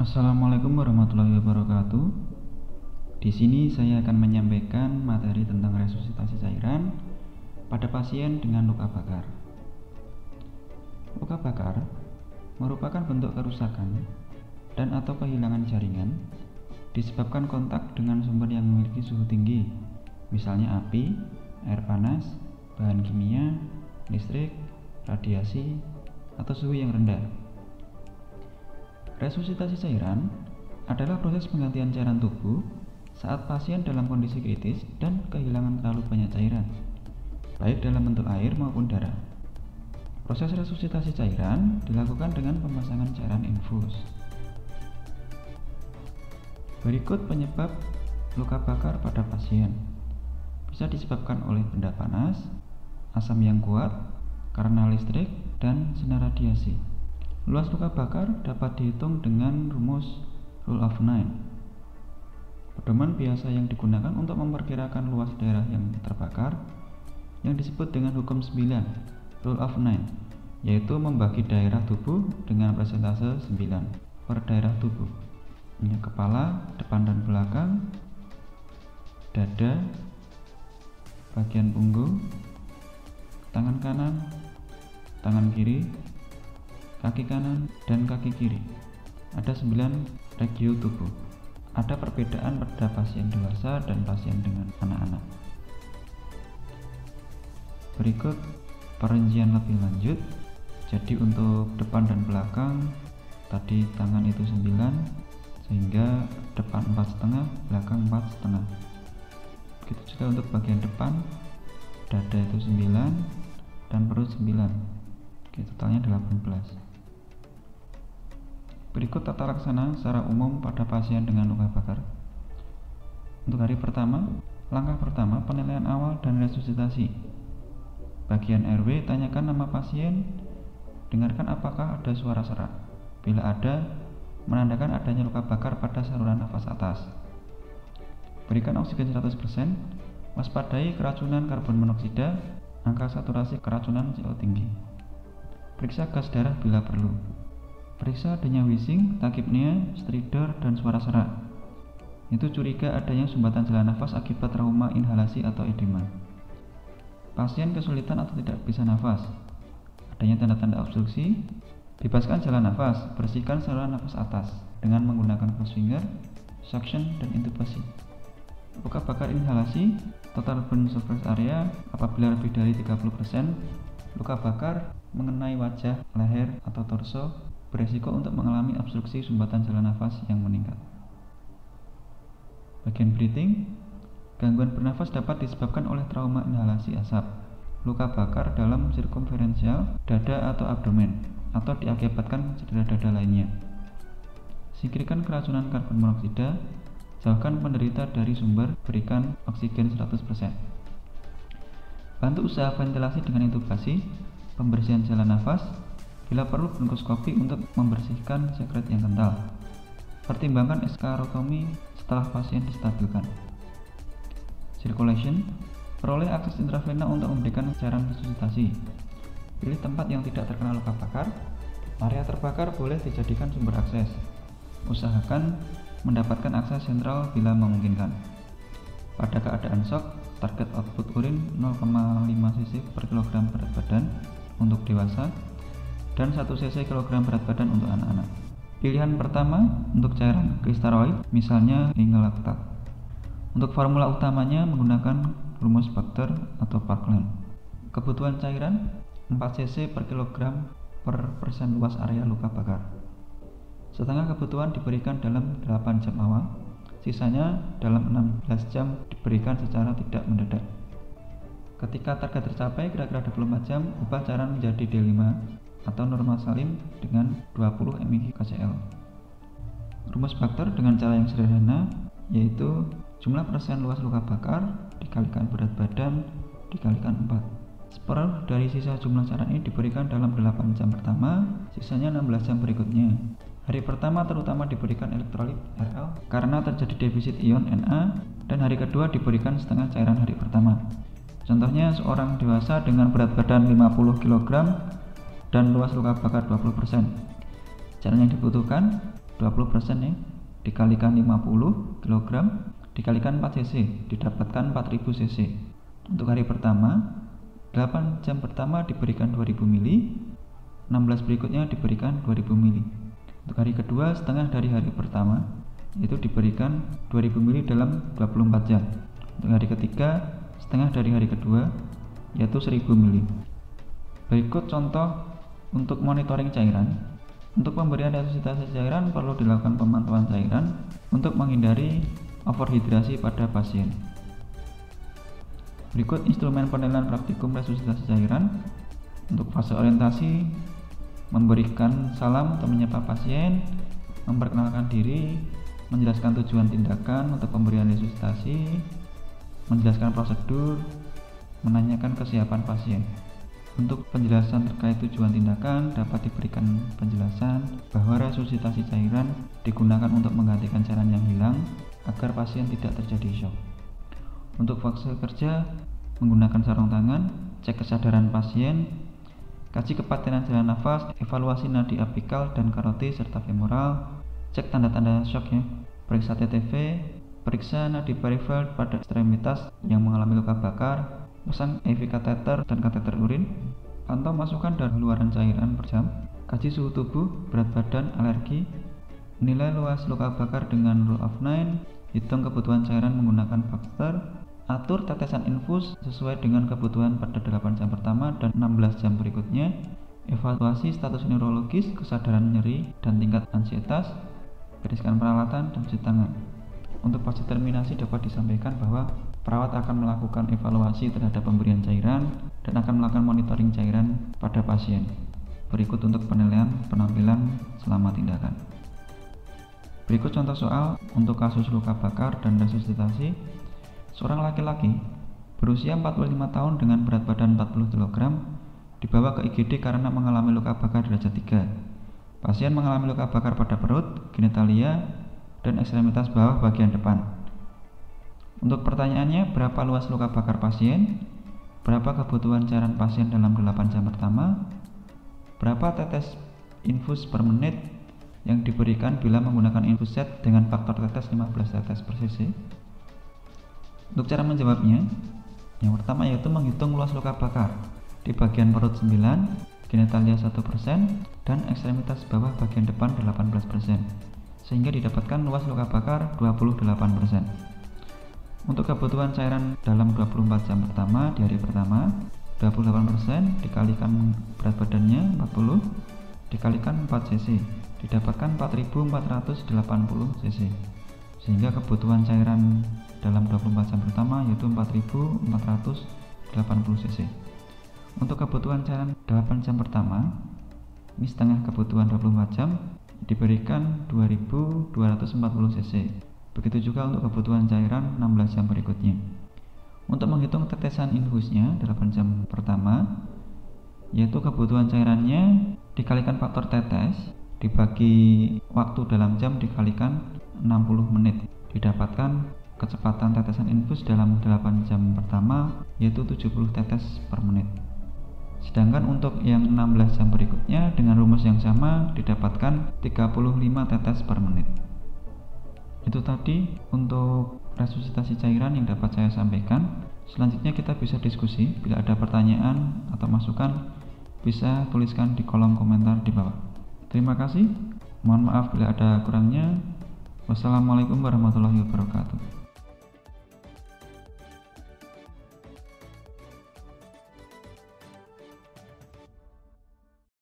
Assalamualaikum warahmatullahi wabarakatuh. Di sini saya akan menyampaikan materi tentang resusitasi cairan pada pasien dengan luka bakar. Luka bakar merupakan bentuk kerusakan dan atau kehilangan jaringan disebabkan kontak dengan sumber yang memiliki suhu tinggi, misalnya api, air panas, bahan kimia, listrik, radiasi, atau suhu yang rendah. Resusitasi cairan adalah proses penggantian cairan tubuh saat pasien dalam kondisi kritis dan kehilangan terlalu banyak cairan, baik dalam bentuk air maupun darah. Proses resusitasi cairan dilakukan dengan pemasangan cairan infus. Berikut penyebab luka bakar pada pasien. Bisa disebabkan oleh benda panas, asam yang kuat, karena listrik, dan sinar radiasi. Luas luka bakar dapat dihitung dengan rumus Rule of 9. Pedoman biasa yang digunakan untuk memperkirakan luas daerah yang terbakar yang disebut dengan hukum 9 Rule of 9, yaitu membagi daerah tubuh dengan persentase 9 per daerah tubuh. Kepala, depan dan belakang, dada, bagian punggung, tangan kanan, tangan kiri, kaki kanan dan kaki kiri. Ada 9 regio tubuh. Ada perbedaan pada pasien dewasa dan pasien dengan anak-anak. Berikut perincian lebih lanjut. Jadi untuk depan dan belakang tadi tangan itu 9, sehingga depan 4,5, belakang 4,5. Begitu juga untuk bagian depan, dada itu 9 dan perut 9. Oke, totalnya 18. Berikut tata laksana secara umum pada pasien dengan luka bakar. Untuk hari pertama, langkah pertama penilaian awal dan resusitasi. Bagian RW, tanyakan nama pasien, dengarkan apakah ada suara serak. Bila ada, menandakan adanya luka bakar pada saluran nafas atas. Berikan oksigen 100%, waspadai keracunan karbon monoksida, angka saturasi keracunan CO tinggi. Periksa gas darah bila perlu. Periksa adanya wheezing, tachypnea, stridor, dan suara serak. Itu curiga adanya sumbatan saluran nafas akibat trauma inhalasi atau edema. Pasien kesulitan atau tidak bisa nafas. Adanya tanda-tanda obstruksi. Bebaskan jalan nafas, bersihkan saluran nafas atas dengan menggunakan close finger, suction, dan intubasi. Luka bakar inhalasi, total burn surface area apabila lebih dari 30%. Luka bakar mengenai wajah, leher, atau torso beresiko untuk mengalami obstruksi sumbatan saluran nafas yang meningkat. Bagian breathing, gangguan bernafas dapat disebabkan oleh trauma inhalasi asap, luka bakar dalam sirkumferensial, dada atau abdomen, atau diakibatkan cedera dada lainnya. Singkirkan keracunan karbon monoksida, jauhkan penderita dari sumber, berikan oksigen 100%. Bantu usaha ventilasi dengan intubasi, pembersihan jalan nafas, bila perlu bronkoskopi untuk membersihkan sekret yang kental. Pertimbangkan eskarotomi setelah pasien distabilkan. Circulation, peroleh akses intravena untuk memberikan cairan resusitasi. Pilih tempat yang tidak terkena luka bakar. Area terbakar boleh dijadikan sumber akses. Usahakan mendapatkan akses sentral bila memungkinkan. Pada keadaan shock, target output urin 0,5 cc per kilogram berat badan untuk dewasa dan 1 cc kilogram berat badan untuk anak-anak. Pilihan pertama untuk cairan kristaroid, misalnya lingelaktat. Untuk formula utamanya menggunakan rumus Baxter atau Parkland. Kebutuhan cairan 4 cc per kilogram per persen luas area luka bakar. Setengah kebutuhan diberikan dalam 8 jam awal, sisanya dalam 16 jam diberikan secara tidak mendadak. Ketika target tercapai kira-kira 24 jam, ubah cairan menjadi D5 atau normal salim dengan 20 mg/kcl. Rumus Baxter dengan cara yang sederhana, yaitu jumlah persen luas luka bakar dikalikan berat badan dikalikan 4. Separuh dari sisa jumlah cairan ini diberikan dalam 8 jam pertama, sisanya 16 jam berikutnya. Hari pertama terutama diberikan elektrolit Rl karena terjadi defisit ion Na, dan hari kedua diberikan setengah cairan hari pertama. Contohnya seorang dewasa dengan berat badan 50 kg dan luas luka bakar 20%. Cara yang dibutuhkan, 20% ya, dikalikan 50 kg dikalikan 4 cc, didapatkan 4000 cc. Untuk hari pertama, 8 jam pertama diberikan 2000 mili, 16 berikutnya diberikan 2000 mili. Untuk hari kedua, setengah dari hari pertama, itu diberikan 2000 mili dalam 24 jam. Untuk hari ketiga, setengah dari hari kedua, yaitu 1000 mili. Berikut contoh untuk monitoring cairan. Untuk pemberian resusitasi cairan perlu dilakukan pemantauan cairan untuk menghindari overhidrasi pada pasien. Berikut instrumen penilaian praktikum resusitasi cairan. Untuk fase orientasi, memberikan salam atau menyapa pasien, memperkenalkan diri, menjelaskan tujuan tindakan untuk pemberian resusitasi, menjelaskan prosedur, menanyakan kesiapan pasien. Untuk penjelasan terkait tujuan tindakan, dapat diberikan penjelasan bahwa resusitasi cairan digunakan untuk menggantikan cairan yang hilang agar pasien tidak terjadi shock. Untuk fase kerja, menggunakan sarung tangan, cek kesadaran pasien, kaji kepatenan jalan nafas, evaluasi nadi apikal dan karotis serta femoral, cek tanda-tanda shock ya, periksa TTV, periksa nadi peripheral pada ekstremitas yang mengalami luka bakar, pasang IV kateter dan kateter urin, pantau masukan dan keluaran cairan per jam, kaji suhu tubuh, berat badan, alergi, nilai luas luka bakar dengan rule of 9, hitung kebutuhan cairan menggunakan faktor, atur tetesan infus sesuai dengan kebutuhan pada 8 jam pertama dan 16 jam berikutnya, evaluasi status neurologis, kesadaran nyeri dan tingkat ansietas, bereskan peralatan dan cuci tangan. Untuk fase terminasi dapat disampaikan bahwa perawat akan melakukan evaluasi terhadap pemberian cairan dan akan melakukan monitoring cairan pada pasien. Berikut untuk penilaian penampilan selama tindakan. Berikut contoh soal untuk kasus luka bakar dan resusitasi. Seorang laki-laki berusia 45 tahun dengan berat badan 40 kg dibawa ke IGD karena mengalami luka bakar derajat 3. Pasien mengalami luka bakar pada perut, genitalia, dan ekstremitas bawah bagian depan. Untuk pertanyaannya, berapa luas luka bakar pasien? Berapa kebutuhan cairan pasien dalam 8 jam pertama? Berapa tetes infus per menit yang diberikan bila menggunakan infus set dengan faktor tetes 15 tetes per cc? Untuk cara menjawabnya, yang pertama yaitu menghitung luas luka bakar di bagian perut 9, genitalia 1%, dan ekstremitas bawah bagian depan 18%, sehingga didapatkan luas luka bakar 28%. Untuk kebutuhan cairan dalam 24 jam pertama di hari pertama, 28% dikalikan berat badannya 40 dikalikan 4 cc, didapatkan 4480 cc, sehingga kebutuhan cairan dalam 24 jam pertama yaitu 4480 cc. Untuk kebutuhan cairan 8 jam pertama, ini setengah kebutuhan 24 jam, diberikan 2240 cc. Begitu juga untuk kebutuhan cairan 16 jam berikutnya. Untuk menghitung tetesan infusnya 8 jam pertama, yaitu kebutuhan cairannya dikalikan faktor tetes dibagi waktu dalam jam dikalikan 60 menit, didapatkan kecepatan tetesan infus dalam 8 jam pertama yaitu 70 tetes per menit. Sedangkan untuk yang 16 jam berikutnya dengan rumus yang sama didapatkan 35 tetes per menit. Itu tadi untuk resusitasi cairan yang dapat saya sampaikan. Selanjutnya kita bisa diskusi. Bila ada pertanyaan atau masukan, bisa tuliskan di kolom komentar di bawah. Terima kasih. Mohon maaf bila ada kurangnya. Wassalamualaikum warahmatullahi wabarakatuh.